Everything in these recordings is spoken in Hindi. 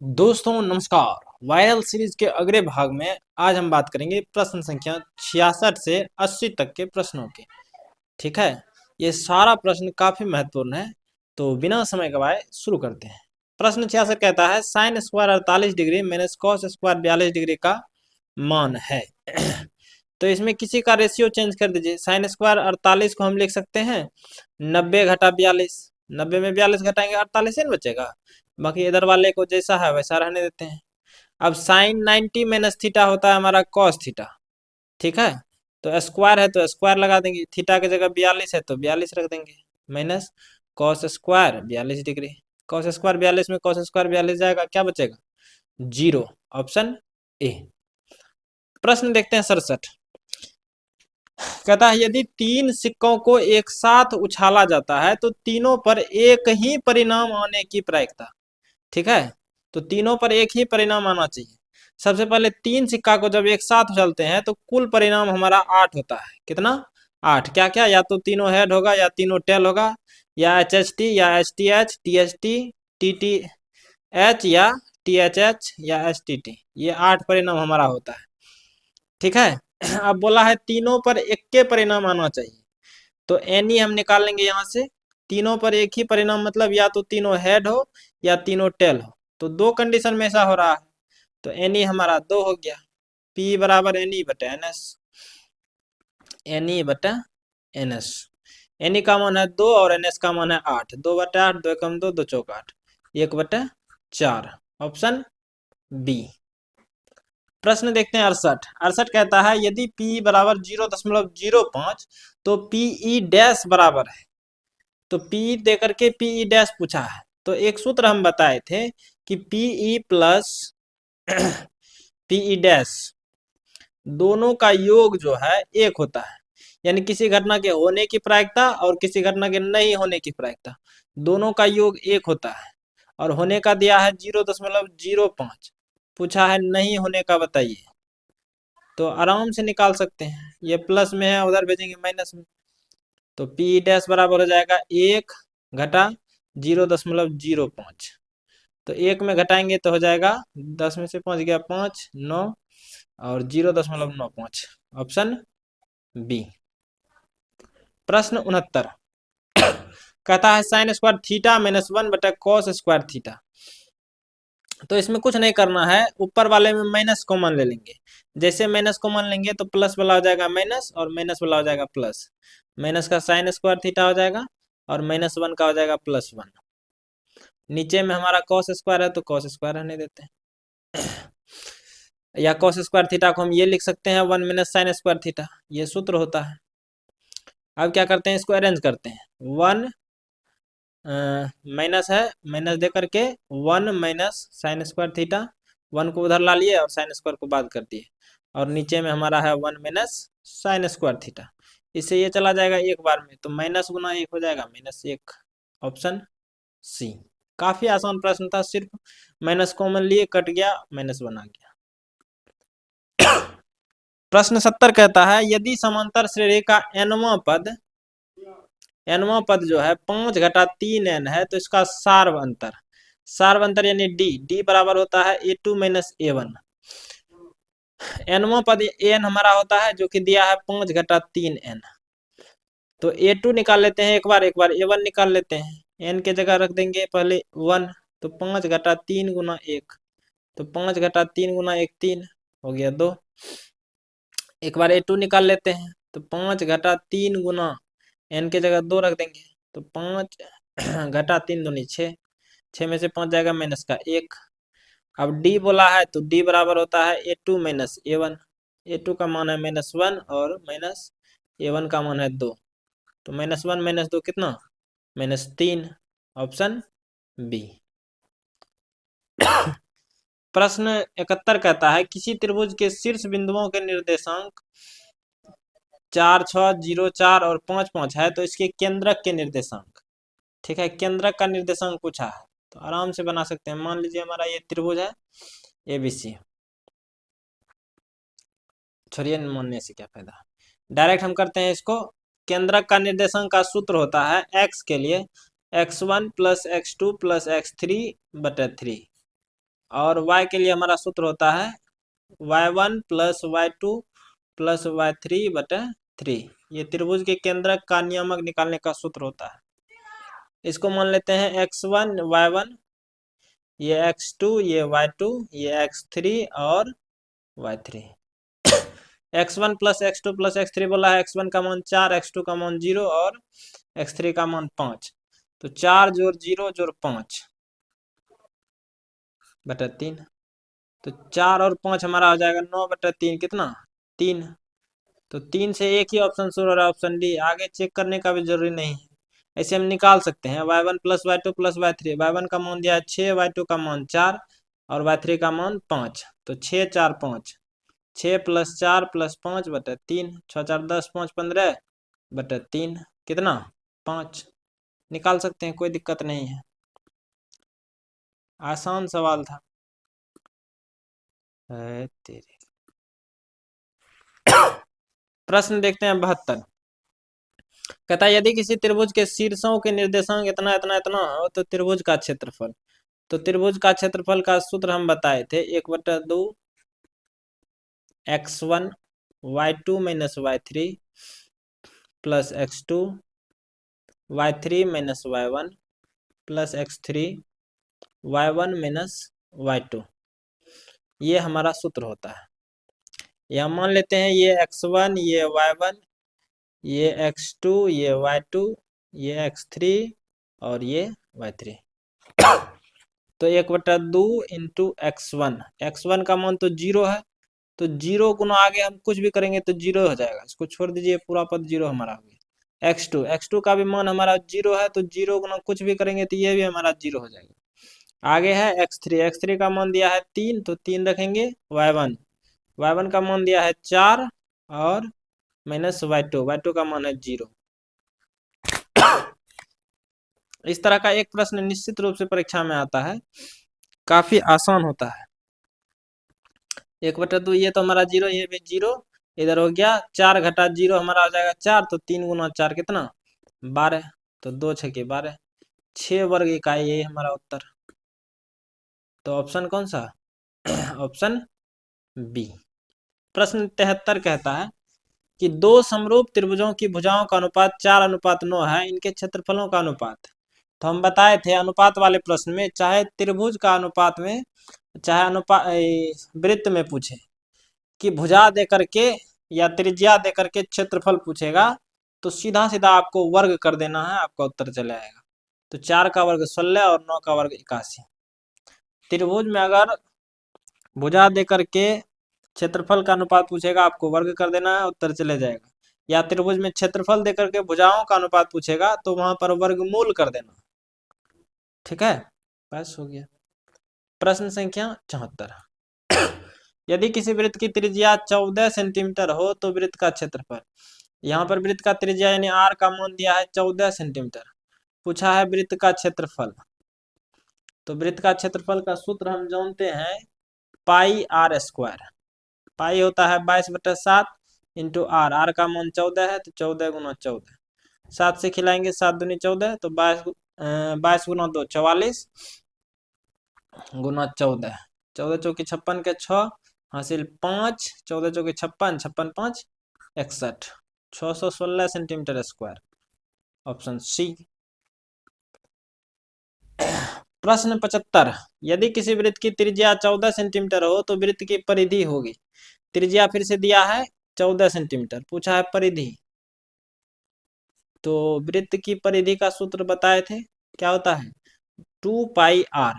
दोस्तों नमस्कार। वायरल सीरीज के अगले भाग में आज हम बात करेंगे प्रश्न संख्या 66 से 80 तक के प्रश्नों के। ठीक है, ये सारा प्रश्न काफी महत्वपूर्ण है, तो बिना समय गवाए शुरू करते हैं। प्रश्न 66 कहता है sine square 48 degree minus cos square 42 degree का मान है। तो इसमें किसी का रेशियो चेंज कर दीजिए। साइन स्क्वायर 48 को हम लिख सकते हैं 90 घटा 42। 90 में 42 घटाएंगे 48 ही न बचेगा, बाकी इधर वाले को जैसा है वैसा रहने देते हैं। अब साइन 90 माइनस थीटा होता है हमारा कॉस थीटा। ठीक है, तो स्क्वायर है तो स्क्वायर लगा देंगे, थीटा की जगह 42 है तो 42 रख देंगे, minus cos square 42 degree. Cos square 42 में कॉस स्क्वायर 42 जाएगा, क्या बचेगा? जीरो। Option A. प्रश्न देखते हैं 67। कहता है यदि तीन सिक्कों को एक साथ उछाला जाता है तो तीनों पर एक ही परिणाम आने की प्रायिकता। ठीक है, तो तीनों पर एक ही परिणाम आना चाहिए। सबसे पहले तीन सिक्का को जब एक साथ उछलते हैं तो कुल परिणाम हमारा 8 होता है। कितना? 8। क्या क्या? या तो तीनों हेड होगा, या तीनों टेल होगा, या HHT, या STH, THT, TTH, या THH, या STT। ये 8 परिणाम हमारा होता है। ठीक है, अब बोला है तीनों पर एक के परिणाम आना चाहिए, तो एनी हम निकाल लेंगे यहाँ से। तीनों पर एक ही परिणाम मतलब या तो तीनों हेड हो या तीनों टेल हो, तो दो कंडीशन में ऐसा हो रहा है, तो एनी हमारा 2 हो गया। P बराबर एनी बटा एन एस। एनी बटा एन एस। एनी का मान है 2 और एन एस का मान है 8। 2 बटा 8, 2 कम 2, 2 चौक 8, 1 बटा 4। Option B. प्रश्न देखते हैं 68। 68 कहता है यदि P बराबर 0.05 तो PE डैश बराबर है। तो P दे करके PE डैश पूछा है, तो एक सूत्र हम बताए थे कि PE प्लस PE डैश दोनों का योग जो है एक होता है। यानी किसी घटना के होने की प्रायिकता और किसी घटना के नहीं होने की प्रायिकता, दोनों का योग एक होता है। और होने का दिया है 0.05, पूछा है नहीं होने का बताइए, तो आराम से निकाल सकते हैं। ये प्लस में है, उधर भेजेंगे माइनस में, तो P डैश बराबर हो जाएगा 1 घटा 0.05। तो 1 में घटाएंगे तो हो जाएगा 10 में से 5 गया 5, 9 और 0.95। Option B. प्रश्न 69 कहता है साइन स्क्वायर थीटा माइनस 1 बटा कॉस स्क्वायर थीटा। तो इसमें कुछ नहीं करना है, ऊपर वाले में माइनस कॉमन ले लेंगे। जैसे माइनस कॉमन लेंगे तो प्लस वाला हो जाएगा माइनस और माइनस वाला हो जाएगा प्लस। माइनस का साइन स्क्वायर थीटा हो जाएगा और -1 का हो जाएगा +1। नीचे में हमारा कॉस स्क्वायर है तो कॉस स्क्वायर रहने देते हैं। या कॉस स्क्वायर थीटा को हम ये लिख सकते हैं 1 माइनस साइन स्क्वायर थीटा, ये सूत्र होता है। अब क्या करते हैं, इसको अरेंज करते हैं। 1 माइनस है, माइनस दे करके 1 माइनस साइन स्क्वायर थीटा, 1 को उधर ला लिए और साइन स्क्वायर को बात कर दिए, और नीचे में हमारा है 1 माइनस साइन स्क्वायर थीटा। इससे ये चला जाएगा एक बार में, तो माइनस गुना 1 हो जाएगा -1। Option C. काफी आसान प्रश्न था, सिर्फ माइनस कॉमन लिए, कट गया, -1 आ गया। प्रश्न 70 कहता है यदि समांतर श्रेणी का nवां पद जो है 5 घटा 3n है तो इसका सार्वअंतर यानी डी बराबर होता है a2 माइनस a1। nवां पद an हमारा होता है जो कि दिया है 5 घटा 3n, तो a2 निकाल लेते हैं एक बार a1 निकाल लेते हैं। n के जगह रख देंगे पहले 1, तो 5 घटा 3 गुना 1, तो 5 घटा 3 गुना 1 3 हो गया 2। एक बार a2 निकाल लेते हैं, तो 5 घटा 3 गुना n के जगह 2 रख देंगे, तो 5 घटा 3 दूनी 6, 6 में से 5 जाएगा माइनस का 1। अब d बोला है तो d बराबर होता है a2 माइनस a1। a2 का मान है -1 और माइनस a1 का मान है 2, तो -1 -2 कितना? -3। Option B. प्रश्न 71 कहता है किसी त्रिभुज के शीर्ष बिंदुओं के निर्देशांक 4 6 0 4 और 5 5 है तो इसके केंद्रक के निर्देशांक। ठीक है, केंद्रक का निर्देशांक पूछा है, तो आराम से बना सकते हैं। मान लीजिए हमारा ये त्रिभुज है ABC, छोड़िए मानने से क्या फायदा, डायरेक्ट हम करते हैं इसको। केंद्रक का निर्देशांक का सूत्र होता है x के लिए x1 + x2 + x3/3। और y के लिए हमारा सूत्र होता है y1 plus y2 plus y3 बटे 3। ये त्रिभुज के केंद्रक का नियमक निकालने का सूत्र होता है। इसको मान लेते हैं x1 y1, ये x2 ये y2, ये x3 और y3। x1 plus x2 plus x3 बोला है, x1 का मान 4, x2 का मान 0 और x3 का मान 5। तो 4 जोड़ 0 जोड़ 5 बटा 3। तो 4 और 5 हमारा हो जाएगा 9 बटा 3, कितना 3। तो 3 से एक ही ऑप्शन शुरू हो रहा है, ऑप्शन डी। आगे चेक करने का भी जरूरी नहीं है, ऐसे हम निकाल सकते हैं। y1 plus y2 plus y3, y1 का मान दिया है 6, y2 का मान 4 और y3 का मान 5। तो 6 4 5, 6 प्लस 4 प्लस 5 बटा 3, 6 4 10, 5 15 बटा 3, कितना 5। निकाल सकते हैं, कोई दिक्कत नहीं है, आसान सवाल था। तेरे प्रश्न देखते हैं 72। कहता है यदि किसी त्रिभुज के शीर्षों के निर्देशांक इतना इतना इतना हो तो त्रिभुज का क्षेत्रफल। तो त्रिभुज का क्षेत्रफल का सूत्र हम बताए थे 1/2 x1 y2 minus y3 plus x2 y3 minus y1 plus x3 y1 minus y2। ये हमारा सूत्र होता है। ये हम मान लेते हैं ये x1 ये y1 ये x2 ये y2 ये x3 और ये y3। तो 1/2 इंटू x1 का मान तो 0 है, तो 0 गुना आगे हम कुछ भी करेंगे तो 0 हो जाएगा, इसको छोड़ दीजिए, पूरा पद 0 हमारा हो गया। x2 का भी मान हमारा 0 है, तो 0 गुना कुछ भी करेंगे तो ये भी हमारा 0 हो जाएगा। आगे है x3 का मान दिया है 3, तो 3 रखेंगे। y1 का मान दिया है 4 और माइनस y2 का मान है 0। इस तरह का एक प्रश्न निश्चित रूप से परीक्षा में आता है, काफी आसान होता है। 1/2, ये तो हमारा 0, ये भी 0 इधर हो गया। 4 घटा 0 हमारा आ जाएगा 4, तो 3 गुना 4 कितना 12, तो 2 6 12, 6 वर्ग इकाई, यही हमारा उत्तर। तो ऑप्शन कौन सा ऑप्शन बी। प्रश्न 73 कहता है कि दो समरूप त्रिभुजों की भुजाओं का अनुपात 4:9 है, इनके क्षेत्रफलों का अनुपात। तो हम बताए थे अनुपात वाले प्रश्न में, चाहे त्रिभुज का अनुपात में चाहे अनुपात वृत्त में पूछे कि भुजा दे करके या त्रिज्या दे करके क्षेत्रफल पूछेगा, तो सीधा सीधा आपको वर्ग कर देना है, आपका उत्तर चले आएगा। तो 4 का वर्ग 16 और 9 का वर्ग 81। त्रिभुज में अगर भुजा दे करके क्षेत्रफल का अनुपात पूछेगा, आपको वर्ग कर देना है, उत्तर चले जाएगा। या त्रिभुज में क्षेत्रफल दे करके भुजाओं का अनुपात पूछेगा, तो वहां पर वर्गमूल कर देना। ठीक है, बस हो गया। प्रश्न संख्या 74। यदि किसी वृत्त की त्रिज्या 14 सेंटीमीटर हो तो वृत्त का क्षेत्रफल। यहाँ पर वृत्त का त्रिज्या यानी r का मान दिया है 14 सेंटीमीटर, पूछा है वृत्त का क्षेत्रफल। तो वृत्त का क्षेत्रफल का सूत्र हम जानते हैं पाई r स्क्वायर। पाई होता है 22/7 इंटू r का मान 14 है, तो 14 गुना 14, 7 से खिलाएंगे 7 दूनी 14, तो 22 गुना 2 44 गुना 14, 14 चौकी 56 के 6 हासिल 5, 14 चौकी 56, 56 5 61, 616 सेंटीमीटर स्क्वायर, ऑप्शन सी। प्रश्न 75। यदि किसी वृत्त की त्रिज्या 14 सेंटीमीटर हो तो वृत्त की परिधि होगी। त्रिज्या फिर से दिया है 14 सेंटीमीटर, पूछा है परिधि। तो वृत्त की परिधि का सूत्र बताए थे, क्या होता है 2 पाई r।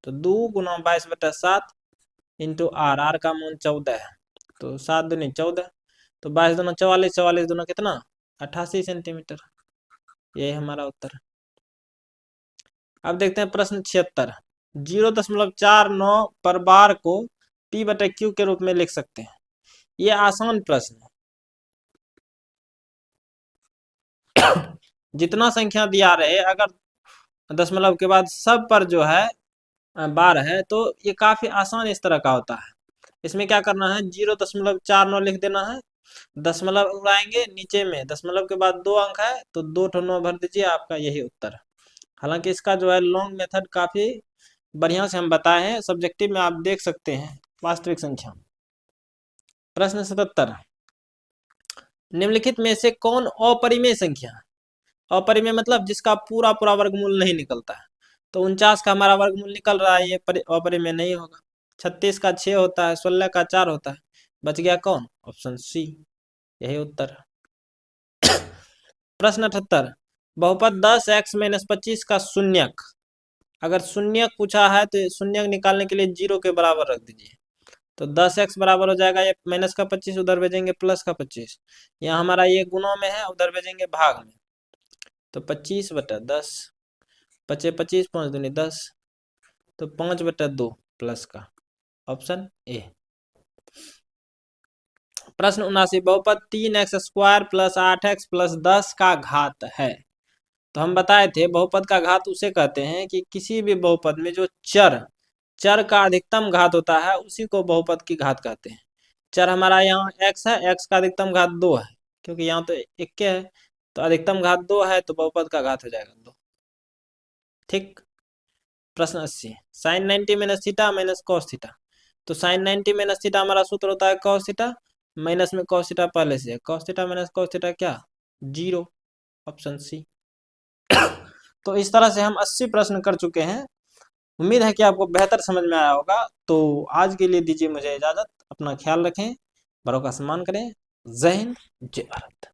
तो 2 गुना 22/7 इंटू r का मान 14 है, तो 7 दूनी 14, तो 22 दूना 44, 44 दूना कितना 88 सेंटीमीटर, ये हमारा उत्तर। अब देखते हैं प्रश्न 76। 0.49 पर बार को P/Q के रूप में लिख सकते हैं। ये आसान प्रश्न है। जितना संख्या दिया रहे, अगर दशमलव के बाद सब पर जो है बार है, तो ये काफी आसान इस तरह का होता है। इसमें क्या करना है 0.49 लिख देना है, दशमलव उड़ाएंगे नीचे में, दशमलव के बाद 2 अंक है तो 2 ठो 9 भर दीजिए, आपका यही उत्तर। हालांकि इसका जो है लॉन्ग मेथड काफी बढ़िया से हम बताए हैं, सब्जेक्टिव में आप देख सकते हैं। वास्तविक संख्या। प्रश्न 77, निम्नलिखित में से कौन अपरिमेय संख्या? अपरिमेय मतलब जिसका पूरा पूरा वर्गमूल नहीं निकलता है। तो 49 का हमारा वर्गमूल निकल रहा है, ये अपरिमेय नहीं होगा। 36 का 6 होता है, 16 का 4 होता है, बच गया कौन? ऑप्शन सी, यही उत्तर है। प्रश्न 78, बहुपद 10x-25 का शून्यक। अगर शून्यक पूछा है तो शून्यक निकालने के लिए 0 के बराबर रख दीजिए। तो 10x बराबर हो जाएगा, ये माइनस का 25 उधर भेजेंगे प्लस का 25, यहाँ हमारा ये गुणों में है, उधर भेजेंगे भाग में। तो 25/10, पचे 25, 5 दूनी 10, तो 5/2 प्लस का, ऑप्शन ए। प्रश्न 79, बहुपद 3x² + 8x + 10 का घात है। तो हम बताए थे बहुपद का घात उसे कहते हैं कि किसी भी बहुपद में जो चर का अधिकतम घात होता है उसी को बहुपद की घात कहते हैं। चर हमारा यहाँ x है, x का अधिकतम घात 2 है, क्योंकि यहाँ तो 1 है, तो अधिकतम घात 2 है, तो बहुपद का घात हो जाएगा 2। ठीक। प्रश्न 80, sin 90 - थीटा - cos थीटा। तो sin 90 - थीटा हमारा सूत्र होता है cos थीटा, माइनस में cos थीटा पहले से है, cos थीटा - cos थीटा क्या? 0, ऑप्शन सी। तो इस तरह से हम 80 प्रश्न कर चुके हैं। उम्मीद है कि आपको बेहतर समझ में आया होगा। तो आज के लिए दीजिए मुझे इजाजत। अपना ख्याल रखें, बड़ों का सम्मान करें। जय हिंद, जय भारत।